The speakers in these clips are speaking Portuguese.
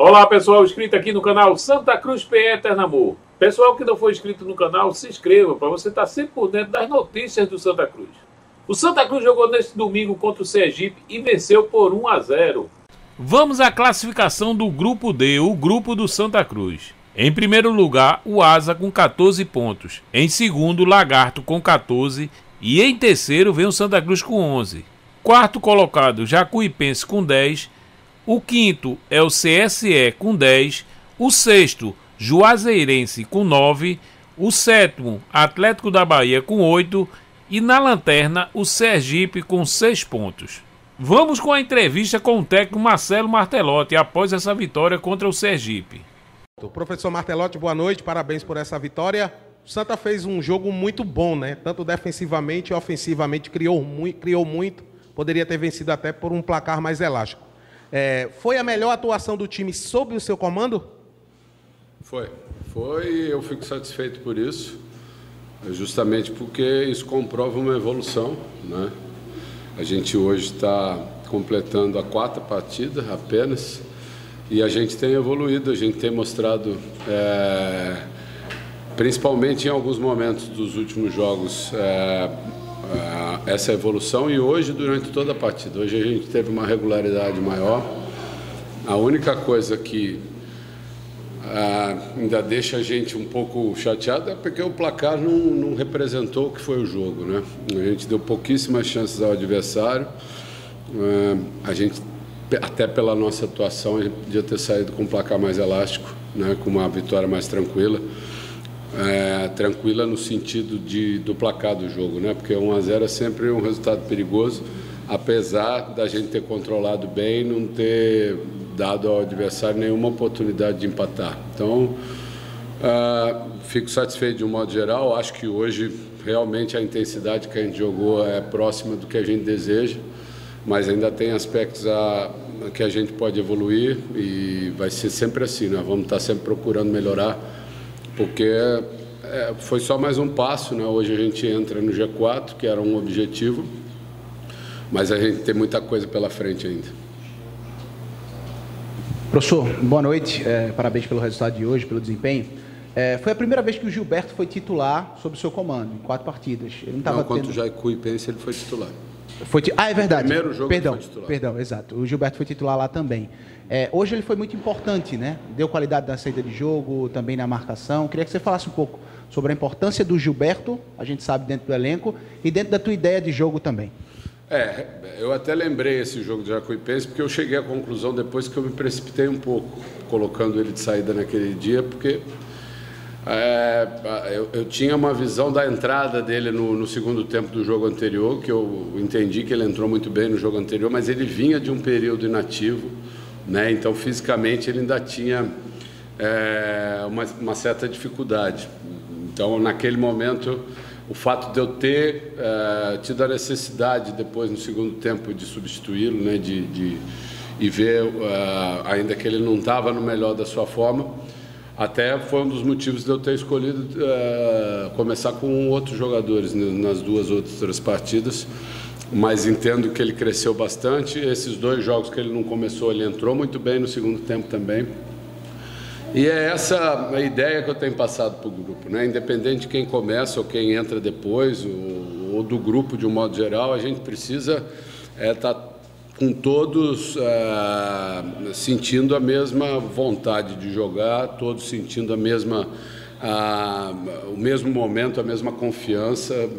Olá pessoal, inscrito aqui no canal Santa Cruz PE Eternamor. Pessoal que não for inscrito no canal, se inscreva para você estar sempre por dentro das notícias do Santa Cruz. O Santa Cruz jogou neste domingo contra o Sergipe e venceu por 1-0. Vamos à classificação do grupo D, o grupo do Santa Cruz. Em primeiro lugar, o Asa com 14 pontos. Em segundo, o Lagarto com 14. E em terceiro vem o Santa Cruz com 11. Quarto colocado, Jacuipense com 10. O quinto é o CSE com 10. O sexto, Juazeirense com 9. O sétimo, Atlético da Bahia com 8. E na lanterna, o Sergipe com 6 pontos. Vamos com a entrevista com o técnico Marcelo Martelotti após essa vitória contra o Sergipe. Professor Martelotti, boa noite, parabéns por essa vitória. O Santa fez um jogo muito bom, né? Tanto defensivamente e ofensivamente, criou muito. Poderia ter vencido até por um placar mais elástico. Foi a melhor atuação do time sob o seu comando? Foi, eu fico satisfeito por isso, justamente porque isso comprova uma evolução, né? A gente hoje está completando a 4ª partida apenas e a gente tem evoluído, a gente tem mostrado, principalmente em alguns momentos dos últimos jogos, essa evolução, e hoje durante toda a partida. Hoje a gente teve uma regularidade maior. A única coisa que ainda deixa a gente um pouco chateado é porque o placar não representou o que foi o jogo, né? A gente deu pouquíssimas chances ao adversário. A gente, até pela nossa atuação, a gente podia ter saído com um placar mais elástico, né? Com uma vitória mais tranquila. Tranquila no sentido do placar do jogo, né? Porque 1-0 é sempre um resultado perigoso, apesar da gente ter controlado bem e não ter dado ao adversário nenhuma oportunidade de empatar. Então, fico satisfeito de um modo geral. Acho que hoje realmente a intensidade que a gente jogou é próxima do que a gente deseja, mas ainda tem aspectos que a gente pode evoluir e vai ser sempre assim, né? Vamos estar sempre procurando melhorar, porque foi só mais um passo, né? Hoje a gente entra no G4, que era um objetivo, mas a gente tem muita coisa pela frente ainda. Professor, boa noite, parabéns pelo resultado de hoje, pelo desempenho. Foi a primeira vez que o Gilberto foi titular sob o seu comando, em 4 partidas. Ele não contra o Jacuipense ele foi titular. É verdade. O primeiro jogo ele foi titular. Perdão, exato. O Gilberto foi titular lá também. Hoje ele foi muito importante, né? Deu qualidade na saída de jogo, também na marcação. Queria que você falasse um pouco sobre a importância do Gilberto, a gente sabe, dentro do elenco, e dentro da tua ideia de jogo também. Eu até lembrei esse jogo de Jacuipense, porque eu cheguei à conclusão depois que eu me precipitei um pouco, colocando ele de saída naquele dia, porque eu tinha uma visão da entrada dele no segundo tempo do jogo anterior, que eu entendi que ele entrou muito bem no jogo anterior, mas ele vinha de um período inativo, né? Então fisicamente ele ainda tinha uma certa dificuldade. Então naquele momento, o fato de eu ter tido a necessidade depois no segundo tempo de substituí-lo, né, e ver ainda que ele não estava no melhor da sua forma, até foi um dos motivos de eu ter escolhido começar com outros jogadores, né, nas 2 outras partidas, mas entendo que ele cresceu bastante. Esses 2 jogos que ele não começou, ele entrou muito bem no segundo tempo também. E é essa a ideia que eu tenho passado para o grupo, né? Independente de quem começa ou quem entra depois, ou do grupo de um modo geral, a gente precisa estar com todos sentindo a mesma vontade de jogar, todos sentindo o mesmo momento, a mesma confiança.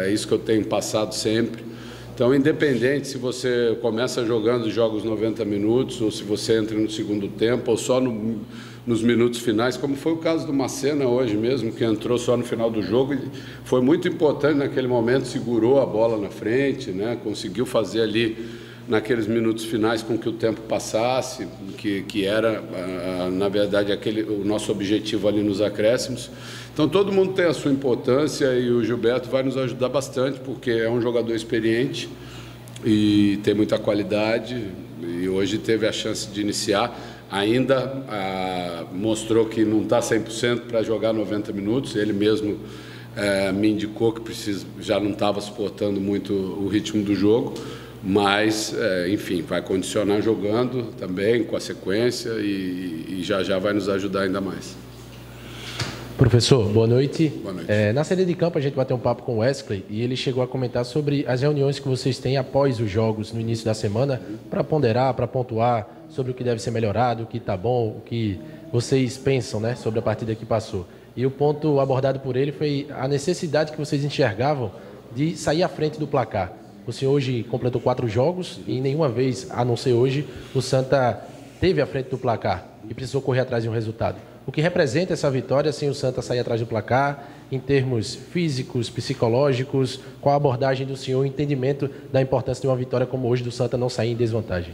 É isso que eu tenho passado sempre. Então, independente se você começa jogando jogos 90 minutos, ou se você entra no segundo tempo, ou só nos minutos finais, como foi o caso do Macena hoje mesmo, que entrou só no final do jogo, e foi muito importante naquele momento, segurou a bola na frente, né? Conseguiu fazer ali, naqueles minutos finais, com que o tempo passasse, que era, na verdade, o nosso objetivo ali nos acréscimos. Então, todo mundo tem a sua importância e o Gilberto vai nos ajudar bastante, porque é um jogador experiente e tem muita qualidade, e hoje teve a chance de iniciar. Ainda mostrou que não está 100% para jogar 90 minutos, ele mesmo me indicou que já não estava suportando muito o ritmo do jogo, Mas, enfim, vai condicionar jogando também, com a sequência, e já vai nos ajudar ainda mais. Professor, boa noite. Boa noite. Na saída de campo, a gente bateu um papo com o Wesley e ele chegou a comentar sobre as reuniões que vocês têm após os jogos no início da semana para ponderar, para pontuar sobre o que deve ser melhorado, o que está bom, o que vocês pensam, né, sobre a partida que passou. E o ponto abordado por ele foi a necessidade que vocês enxergavam de sair à frente do placar. O senhor hoje completou 4 jogos e nenhuma vez, a não ser hoje, o Santa teve à frente do placar e precisou correr atrás de um resultado. O que representa essa vitória sem o Santa sair atrás do placar, em termos físicos, psicológicos? Qual a abordagem do senhor, o entendimento da importância de uma vitória como hoje do Santa não sair em desvantagem?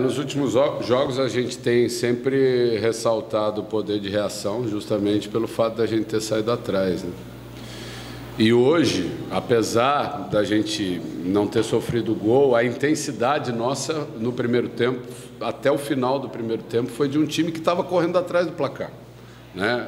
Nos últimos jogos a gente tem sempre ressaltado o poder de reação, justamente pelo fato da gente ter saído atrás, né? E hoje, apesar da gente não ter sofrido gol, a intensidade nossa no primeiro tempo, até o final do primeiro tempo, foi de um time que estava correndo atrás do placar, né?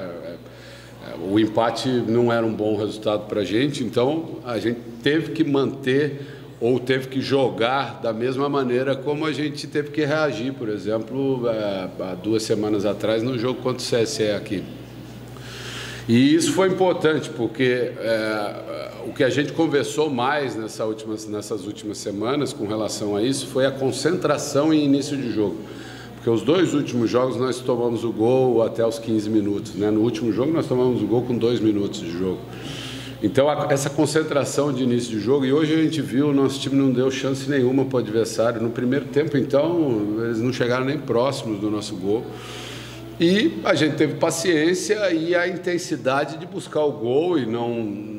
O empate não era um bom resultado para a gente, então a gente teve que manter ou teve que jogar da mesma maneira como a gente teve que reagir, por exemplo, há 2 semanas atrás no jogo contra o CSE aqui. E isso foi importante, porque o que a gente conversou mais nessas últimas semanas com relação a isso foi a concentração em início de jogo. Porque os 2 últimos jogos nós tomamos o gol até os 15 minutos, né? No último jogo nós tomamos o gol com 2 minutos de jogo. Então essa concentração de início de jogo, e hoje a gente viu, o nosso time não deu chance nenhuma para o adversário. No primeiro tempo, então, eles não chegaram nem próximos do nosso gol. E a gente teve paciência e a intensidade de buscar o gol e não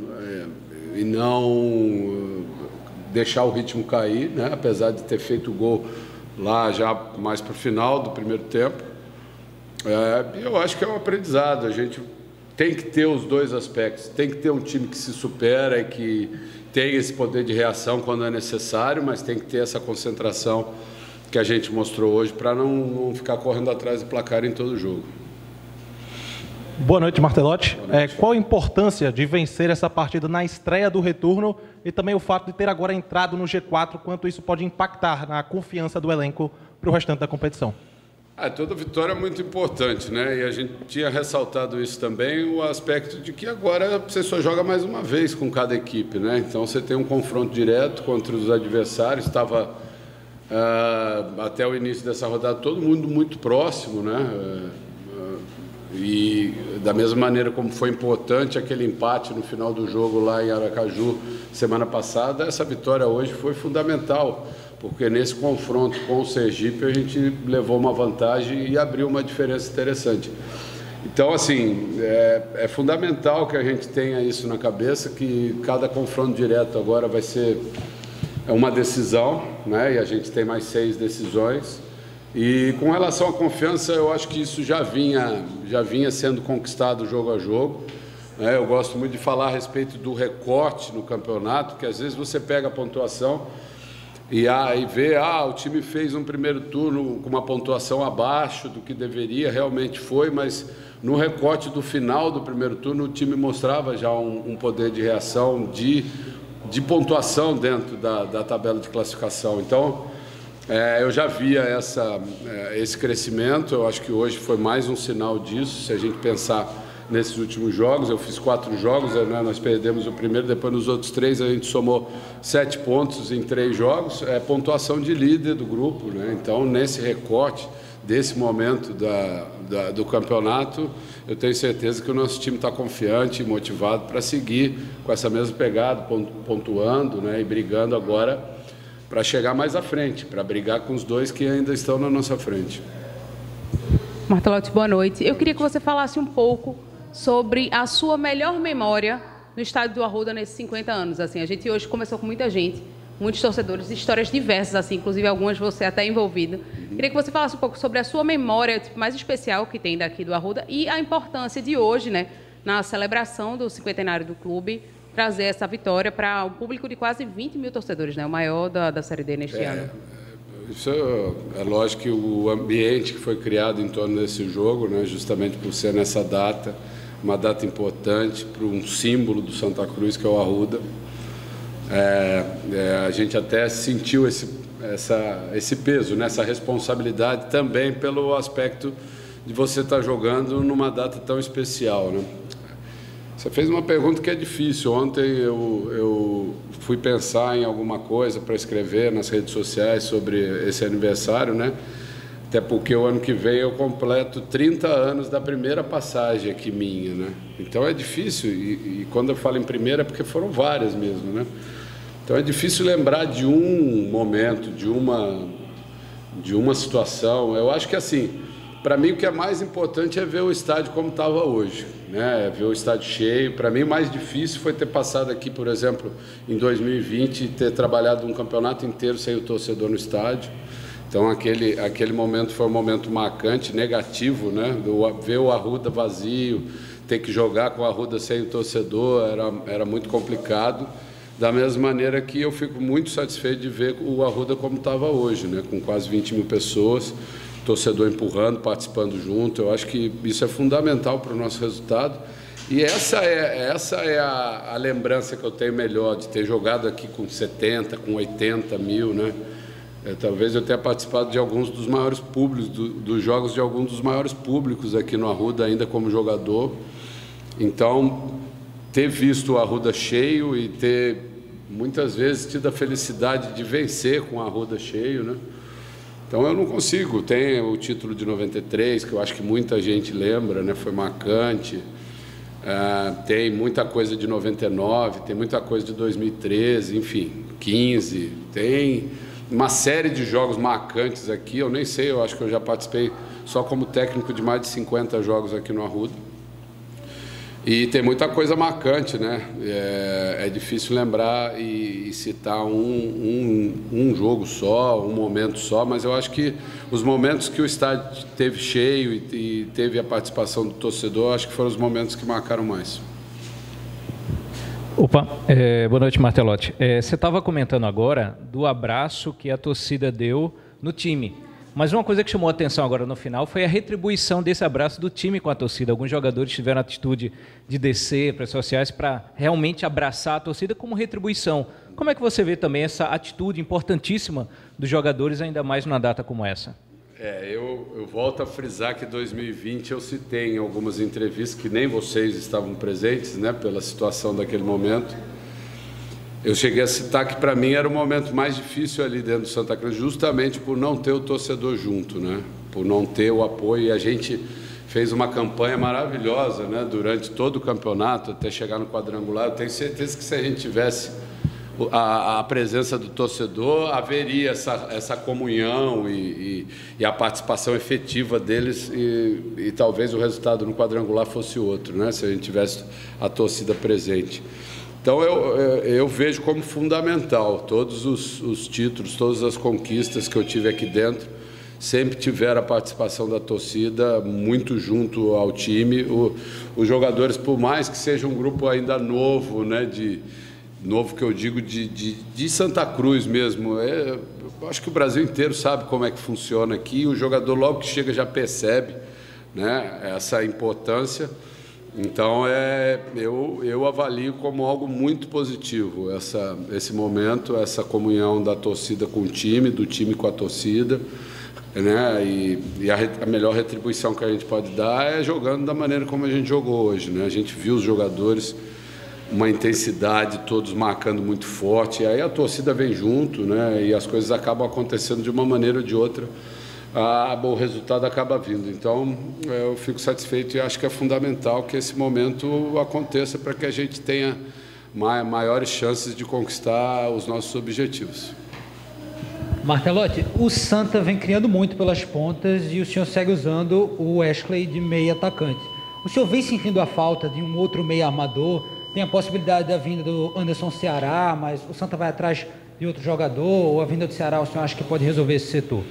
deixar o ritmo cair, né? Apesar de ter feito o gol lá já mais para o final do primeiro tempo. Eu acho que é um aprendizado. A gente tem que ter os 2 aspectos. Tem que ter um time que se supera e que tem esse poder de reação quando é necessário, mas tem que ter essa concentração que a gente mostrou hoje para não ficar correndo atrás do placar em todo o jogo. Boa noite, Martelotti. Boa noite. Qual a importância de vencer essa partida na estreia do retorno e também o fato de ter agora entrado no G4, quanto isso pode impactar na confiança do elenco para o restante da competição? Toda vitória é muito importante, né? E a gente tinha ressaltado isso também, o aspecto de que agora você só joga mais uma vez com cada equipe, né? Então você tem um confronto direto contra os adversários, estava até o início dessa rodada todo mundo muito próximo, né? E da mesma maneira como foi importante aquele empate no final do jogo lá em Aracaju semana passada, essa vitória hoje foi fundamental, porque nesse confronto com o Sergipe a gente levou uma vantagem e abriu uma diferença interessante. Então, assim, é fundamental que a gente tenha isso na cabeça, que cada confronto direto agora vai ser uma decisão, né? E a gente tem mais 6 decisões. E com relação à confiança, eu acho que isso já vinha sendo conquistado jogo a jogo. Eu gosto muito de falar a respeito do recorte no campeonato, que às vezes você pega a pontuação e vê, o time fez um primeiro turno com uma pontuação abaixo do que deveria, realmente foi, mas no recorte do final do primeiro turno o time mostrava já um poder de reação, de pontuação dentro da tabela de classificação. Então, eu já via esse crescimento, eu acho que hoje foi mais um sinal disso. Se a gente pensar nesses últimos jogos, eu fiz 4 jogos, né? Nós perdemos o primeiro, depois nos outros 3 a gente somou 7 pontos em 3 jogos, pontuação de líder do grupo, né? Então, nesse recorte desse momento do campeonato, eu tenho certeza que o nosso time está confiante e motivado para seguir com essa mesma pegada, pontuando, né? E brigando agora para chegar mais à frente, para brigar com os 2 que ainda estão na nossa frente. Martelotti, boa noite. Eu queria que você falasse um pouco sobre a sua melhor memória no estádio do Arruda nesses 50 anos. Assim, a gente hoje conversou com muita gente, muitos torcedores, histórias diversas, assim, inclusive algumas você até envolvido. Queria que você falasse um pouco sobre a sua memória mais especial que tem daqui do Arruda e a importância de hoje, né, na celebração do cinquentenário do clube, trazer essa vitória para um público de quase 20 mil torcedores, né? O maior da Série D neste ano. Isso é lógico que o ambiente que foi criado em torno desse jogo, né, justamente por ser nessa data, uma data importante para um símbolo do Santa Cruz, que é o Arruda. A gente até sentiu esse peso, né? Essa responsabilidade também pelo aspecto de você estar jogando numa data tão especial, né? Você fez uma pergunta que é difícil. Ontem eu fui pensar em alguma coisa para escrever nas redes sociais sobre esse aniversário, né? Até porque o ano que vem eu completo 30 anos da primeira passagem aqui minha, né? Então é difícil, e quando eu falo em primeira é porque foram várias mesmo, né? Então é difícil lembrar de um momento, de uma situação. Eu acho que assim, para mim o que é mais importante é ver o estádio como estava hoje, né? Ver o estádio cheio. Para mim o mais difícil foi ter passado aqui, por exemplo, em 2020, ter trabalhado um campeonato inteiro sem o torcedor no estádio. Então aquele momento foi um momento marcante, negativo, né? Ver o Arruda vazio, ter que jogar com o Arruda sem o torcedor, era muito complicado. Da mesma maneira que eu fico muito satisfeito de ver o Arruda como estava hoje, né? Com quase 20 mil pessoas, torcedor empurrando, participando junto. Eu acho que isso é fundamental para o nosso resultado. E essa é a lembrança que eu tenho melhor, de ter jogado aqui com 70, com 80 mil, né? Talvez eu tenha participado de alguns dos maiores públicos, dos jogos de alguns dos maiores públicos aqui no Arruda, ainda como jogador. Então, ter visto o Arruda cheio e ter, muitas vezes, tido a felicidade de vencer com o Arruda cheio, né? Então, eu não consigo. Tem o título de 93, que eu acho que muita gente lembra, né? Foi marcante. Tem muita coisa de 99, tem muita coisa de 2013, enfim, 15, tem uma série de jogos marcantes aqui. Eu nem sei, eu acho que eu já participei só como técnico de mais de 50 jogos aqui no Arruda. E tem muita coisa marcante, né? É difícil lembrar e citar um jogo só, um momento só, mas eu acho que os momentos que o estádio teve cheio e teve a participação do torcedor, acho que foram os momentos que marcaram mais. Opa, boa noite, Martelotti. Você estava comentando agora do abraço que a torcida deu no time. Mas uma coisa que chamou a atenção agora no final foi a retribuição desse abraço do time com a torcida. Alguns jogadores tiveram a atitude de descer para as sociais para realmente abraçar a torcida como retribuição. Como é que você vê também essa atitude importantíssima dos jogadores, ainda mais numa data como essa? Eu volto a frisar que 2020 eu citei em algumas entrevistas que nem vocês estavam presentes, né, pela situação daquele momento. Eu cheguei a citar que para mim era o momento mais difícil ali dentro do Santa Cruz, justamente por não ter o torcedor junto, né, por não ter o apoio. E a gente fez uma campanha maravilhosa, né, durante todo o campeonato, até chegar no quadrangular. Eu tenho certeza que se a gente tivesse a presença do torcedor, haveria essa comunhão e a participação efetiva deles e talvez o resultado no quadrangular fosse outro, né, se a gente tivesse a torcida presente. Então eu vejo como fundamental todos os títulos, todas as conquistas que eu tive aqui dentro, sempre tiveram a participação da torcida muito junto ao time. Os jogadores, por mais que seja um grupo ainda novo, né, novo que eu digo de Santa Cruz mesmo, eu acho que o Brasil inteiro sabe como é que funciona aqui. O jogador logo que chega já percebe, né, essa importância. Então eu avalio como algo muito positivo esse momento, essa comunhão da torcida com o time, do time com a torcida, né? E a melhor retribuição que a gente pode dar é jogando da maneira como a gente jogou hoje, né? A gente viu os jogadores, uma intensidade, todos marcando muito forte, e aí a torcida vem junto, né? E as coisas acabam acontecendo de uma maneira ou de outra. O resultado acaba vindo. Então, eu fico satisfeito e acho que é fundamental que esse momento aconteça para que a gente tenha maiores chances de conquistar os nossos objetivos. Martelotti, o Santa vem criando muito pelas pontas e o senhor segue usando o Wesley de meia atacante. O senhor vem sentindo a falta de um outro meia armador? Tem a possibilidade da vinda do Anderson Ceará, mas o Santa vai atrás de outro jogador, ou a vinda do Ceará o senhor acha que pode resolver esse setor?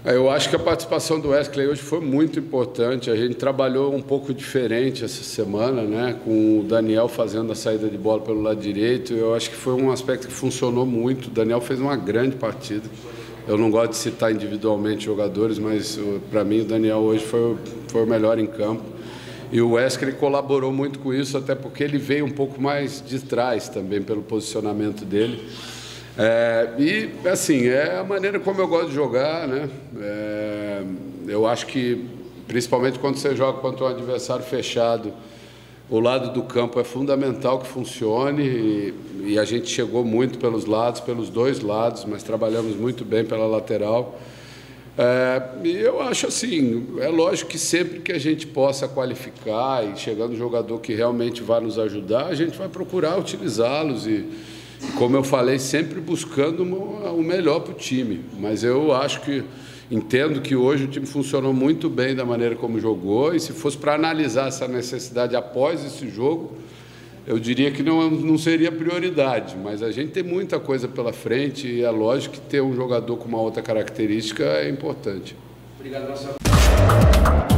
Eu acho que a participação do Wesley hoje foi muito importante. A gente trabalhou um pouco diferente essa semana, né, com o Daniel fazendo a saída de bola pelo lado direito. Eu acho que foi um aspecto que funcionou muito. O Daniel fez uma grande partida. Eu não gosto de citar individualmente jogadores, mas para mim o Daniel hoje foi o melhor em campo. E o Wesley colaborou muito com isso, até porque ele veio um pouco mais de trás também, pelo posicionamento dele. E, assim, é a maneira como eu gosto de jogar, né? Eu acho que, principalmente quando você joga contra um adversário fechado, o lado do campo é fundamental que funcione e a gente chegou muito pelos lados, pelos dois lados, mas trabalhamos muito bem pela lateral. E eu acho assim, é lógico que sempre que a gente possa qualificar e chegando um jogador que realmente vai nos ajudar, a gente vai procurar utilizá-los e, como eu falei, sempre buscando o melhor para o time. Mas eu acho que, entendo que hoje o time funcionou muito bem da maneira como jogou e se fosse para analisar essa necessidade após esse jogo, eu diria que não seria prioridade, mas a gente tem muita coisa pela frente e é lógico que ter um jogador com uma outra característica é importante. Obrigado, Marcelo.